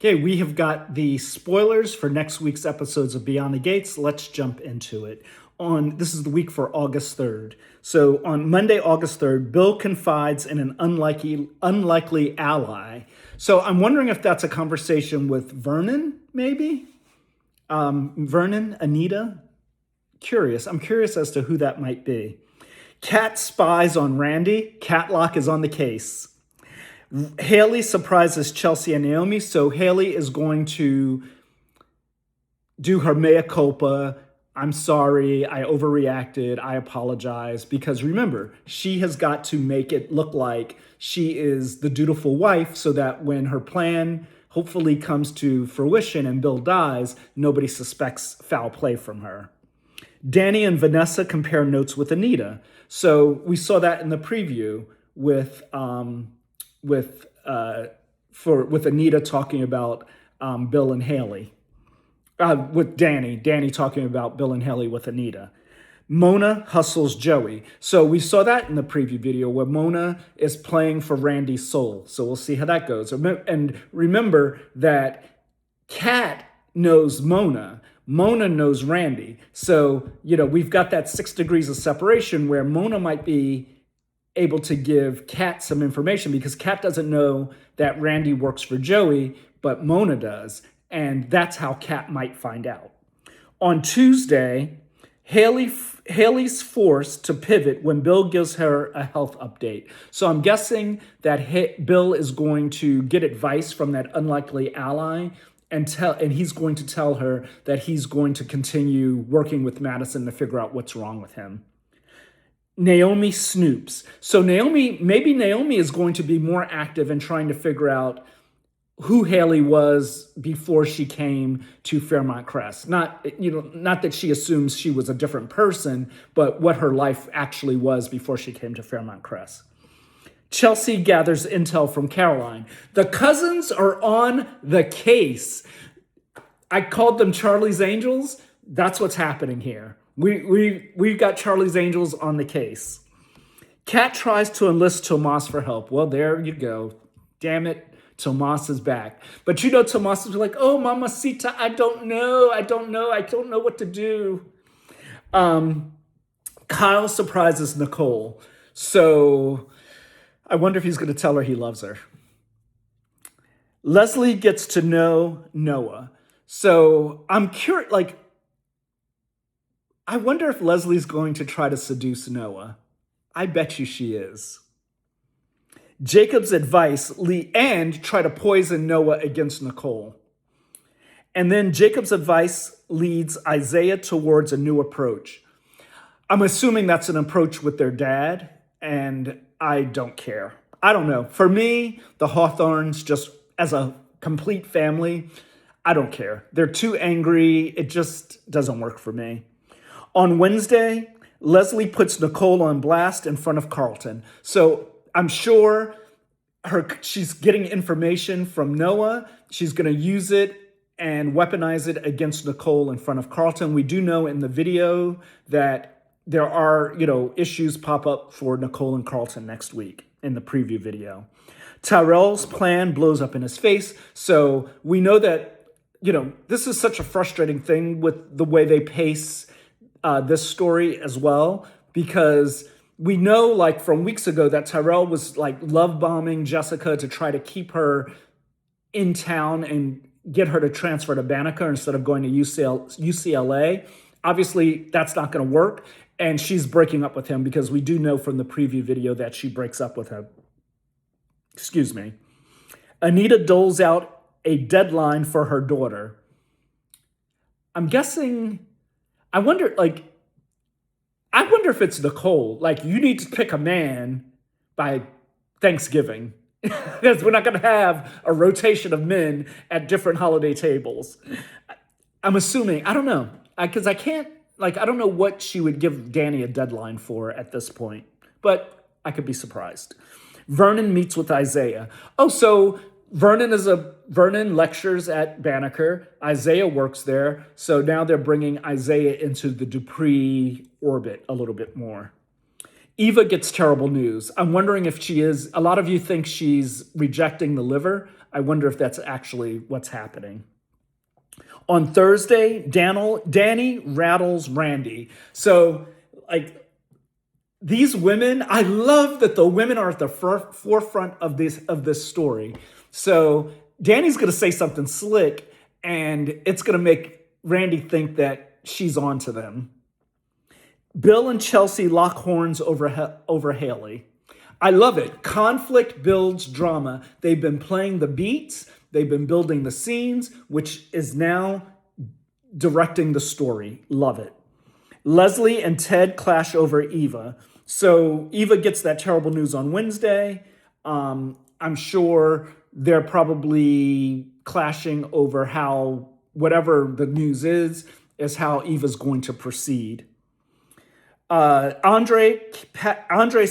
Okay, we have got the spoilers for next week's episodes of Beyond the Gates. Let's jump into it. This is the week for August 3rd. So on Monday, August 3rd, Bill confides in an unlikely ally. So I'm wondering if that's a conversation with Vernon, maybe? Vernon, Anita? Curious. I'm curious as to who that might be. Kat spies on Randy. Catlock is on the case. Haley surprises Chelsea and Naomi, so Haley is going to do her mea culpa. I'm sorry, I overreacted, I apologize. Because remember, she has got to make it look like she is the dutiful wife so that when her plan hopefully comes to fruition and Bill dies, nobody suspects foul play from her. Danny and Vanessa compare notes with Anita. So we saw that in the preview with Anita talking about Bill and Haley, with Danny talking about Bill and Haley with Anita. Mona hustles Joey. So we saw that in the preview video where Mona is playing for Randy's soul. So we'll see how that goes. And remember that Kat knows Mona. Mona knows Randy. So, we've got that 6 degrees of separation where Mona might be able to give Kat some information because Kat doesn't know that Randy works for Joey, but Mona does. And that's how Kat might find out. On Tuesday, Haley's forced to pivot when Bill gives her a health update. So I'm guessing that Bill is going to get advice from that unlikely ally and he's going to tell her that he's going to continue working with Madison to figure out what's wrong with him. Naomi snoops. So maybe Naomi is going to be more active in trying to figure out who Haley was before she came to Fairmont Crest. Not that she assumes she was a different person, but what her life actually was before she came to Fairmont Crest. Chelsea gathers intel from Caroline. The cousins are on the case. I called them Charlie's Angels. That's what's happening here. We've got Charlie's Angels on the case. Kat tries to enlist Tomas for help. Well, there you go. Damn it. Tomas is back. But Tomas is like, oh, Mamacita, I don't know what to do. Kyle surprises Nicole. So I wonder if he's going to tell her he loves her. Leslie gets to know Noah. So I'm curious, I wonder if Leslie's going to try to seduce Noah. I bet you she is. Jacob's advice, and try to poison Noah against Nicole. And then Jacob's advice leads Isaiah towards a new approach. I'm assuming that's an approach with their dad, and I don't care. I don't know. For me, the Hawthorns, just as a complete family, I don't care. They're too angry. It just doesn't work for me. On Wednesday, Leslie puts Nicole on blast in front of Carlton. So I'm sure she's getting information from Noah. She's going to use it and weaponize it against Nicole in front of Carlton. We do know in the video that there are, issues pop up for Nicole and Carlton next week in the preview video. Tyrell's plan blows up in his face. So we know that, this is such a frustrating thing with the way they pace this story as well, because we know from weeks ago that Tyrell was love bombing Jessica to try to keep her in town and get her to transfer to Banneker instead of going to UCLA. Obviously, that's not going to work. And she's breaking up with him because we do know from the preview video that she breaks up with him. Excuse me. Anita doles out a deadline for her daughter. I'm guessing, I wonder if it's Nicole. You need to pick a man by Thanksgiving because we're not going to have a rotation of men at different holiday tables. I'm assuming, I don't know, because I can't, I don't know what she would give Danny a deadline for at this point, but I could be surprised. Vernon meets with Isaiah. Oh, so Vernon lectures at Banneker. Isaiah works there. So now they're bringing Isaiah into the Dupree orbit a little bit more. Eva gets terrible news. I'm wondering if she is. A lot of you think she's rejecting the liver. I wonder if that's actually what's happening. On Thursday, Danny rattles Randy. So, like, these women, I love that the women are at the forefront of this story. So Danny's going to say something slick, and it's going to make Randy think that she's on to them. Bill and Chelsea lock horns over Haley. I love it. Conflict builds drama. They've been playing the beats. They've been building the scenes, which is now directing the story. Love it. Leslie and Ted clash over Eva. So Eva gets that terrible news on Wednesday. I'm sure they're probably clashing over how whatever the news is how Eva's going to proceed. Andre's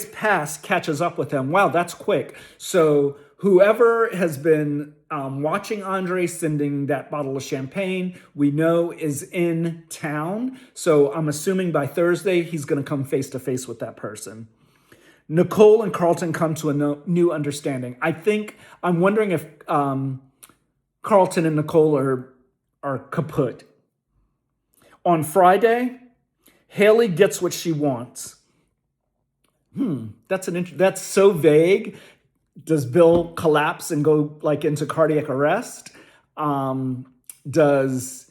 past catches up with him. Wow, that's quick. So whoever has been watching Andre sending that bottle of champagne, we know is in town. So I'm assuming by Thursday, he's going to come face to face with that person. Nicole and Carlton come to a new understanding. I'm wondering if Carlton and Nicole are kaput. On Friday, Haley gets what she wants. That's so vague. Does Bill collapse and go into cardiac arrest? Do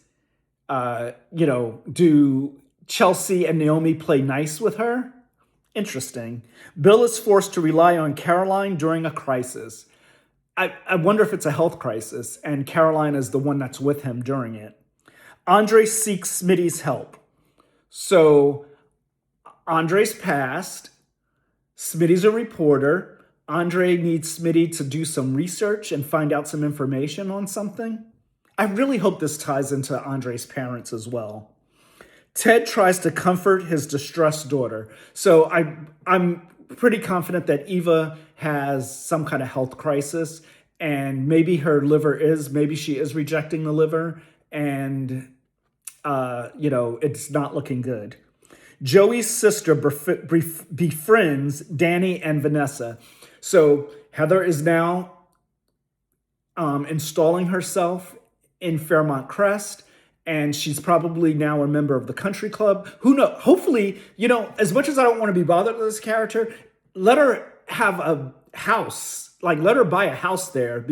Chelsea and Naomi play nice with her? Interesting. Bill is forced to rely on Caroline during a crisis. I wonder if it's a health crisis, and Caroline is the one that's with him during it. Andre seeks Smitty's help. So Andre's passed. Smitty's a reporter. Andre needs Smitty to do some research and find out some information on something. I really hope this ties into Andre's parents as well. Ted tries to comfort his distressed daughter. So I'm pretty confident that Eva has some kind of health crisis, and maybe maybe she is rejecting the liver, and it's not looking good. Joey's sister befriends Danny and Vanessa. So Heather is now installing herself in Fairmont Crest, and she's probably now a member of the country club. Who knows? Hopefully, as much as I don't want to be bothered with this character, let her have a house. Let her buy a house there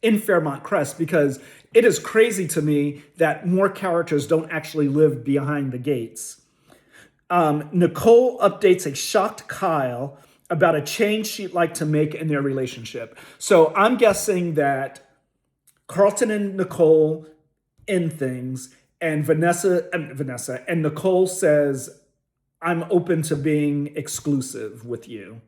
in Fairmont Crest, because it is crazy to me that more characters don't actually live behind the gates. Nicole updates a shocked Kyle about a change she'd like to make in their relationship. So I'm guessing that Carlton and Nicole end things, and Vanessa and Nicole says, I'm open to being exclusive with you.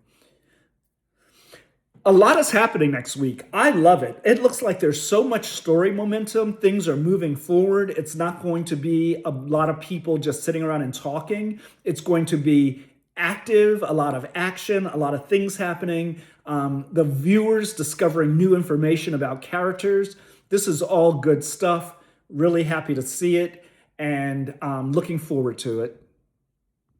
A lot is happening next week. I love it. It looks like there's so much story momentum. Things are moving forward. It's not going to be a lot of people just sitting around and talking. It's going to be active, a lot of action, a lot of things happening. The viewers discovering new information about characters. This is all good stuff. Really happy to see it, and looking forward to it.